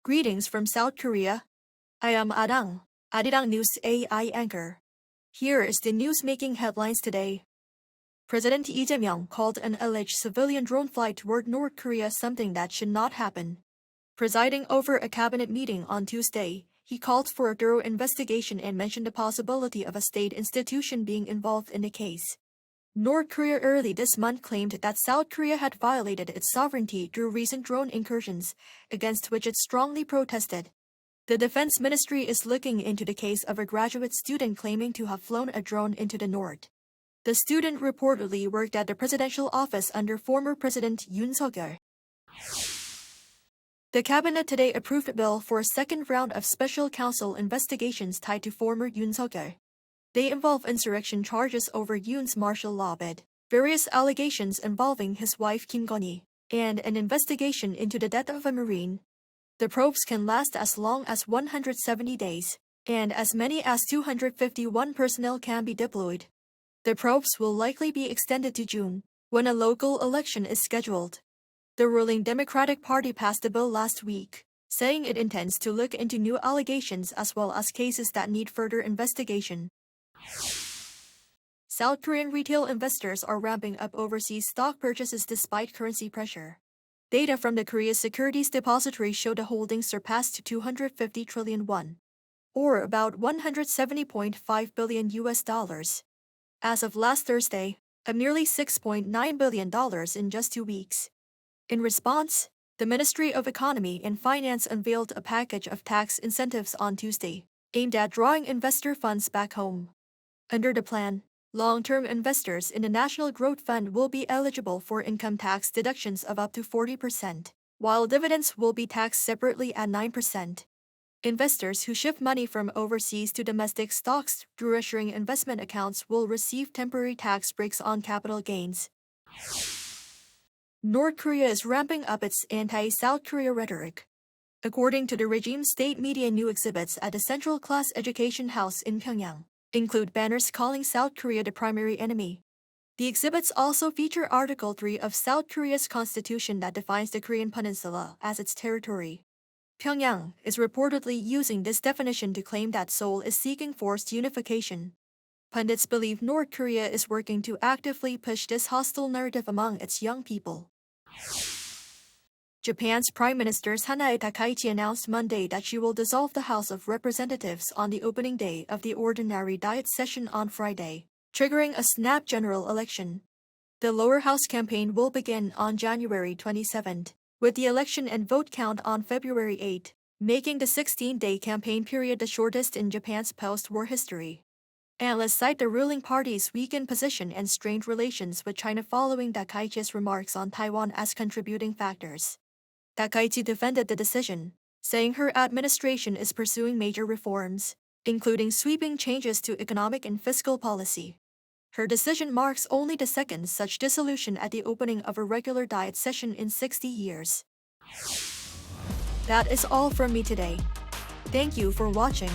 Greetings from South Korea. I am Arirang News AI anchor. Here is the news-making headlines today. President Lee Jae-myung called an alleged civilian drone flight toward North Korea something that should not happen. Presiding over a cabinet meeting on Tuesday, he called for a thorough investigation and mentioned the possibility of a state institution being involved in the case. North Korea early this month claimed that South Korea had violated its sovereignty through recent drone incursions, against which it strongly protested. The Defense Ministry is looking into the case of a graduate student claiming to have flown a drone into the north. The student reportedly worked at the presidential office under former President Yoon Suk Yeol. The cabinet today approved a bill for a second round of special counsel investigations tied to former Yoon Suk Yeol. They involve insurrection charges over Yoon's martial law bid, various allegations involving his wife Kim Gon-hee, and an investigation into the death of a Marine. The probes can last as long as 170 days, and as many as 251 personnel can be deployed. The probes will likely be extended to June, when a local election is scheduled. The ruling Democratic Party passed a bill last week, saying it intends to look into new allegations as well as cases that need further investigation. South Korean retail investors are ramping up overseas stock purchases despite currency pressure. Data from the Korea Securities Depository showed the holdings surpassed 250 trillion won, or about $170.5 billion US. As of last Thursday, of nearly $6.9 billion in just 2 weeks. In response, the Ministry of Economy and Finance unveiled a package of tax incentives on Tuesday, aimed at drawing investor funds back home. Under the plan, long-term investors in the National Growth Fund will be eligible for income tax deductions of up to 40%, while dividends will be taxed separately at 9%. Investors who shift money from overseas to domestic stocks through assuring investment accounts will receive temporary tax breaks on capital gains. North Korea is ramping up its anti-South Korea rhetoric. According to the regime, state media, new exhibits at the Central Class Education House in Pyongyang include banners calling South Korea the primary enemy. The exhibits also feature Article 3 of South Korea's constitution that defines the Korean peninsula as its territory. Pyongyang is reportedly using this definition to claim that Seoul is seeking forced unification. Pundits believe North Korea is working to actively push this hostile narrative among its young people. Japan's Prime Minister Sanae Takaichi announced Monday that she will dissolve the House of Representatives on the opening day of the ordinary diet session on Friday, triggering a snap general election. The lower house campaign will begin on January 27, with the election and vote count on February 8, making the 16-day campaign period the shortest in Japan's post-war history. Analysts cite the ruling party's weakened position and strained relations with China following Takaichi's remarks on Taiwan as contributing factors. Takaichi defended the decision, saying her administration is pursuing major reforms, including sweeping changes to economic and fiscal policy. Her decision marks only the second such dissolution at the opening of a regular diet session in 60 years. That is all from me today. Thank you for watching.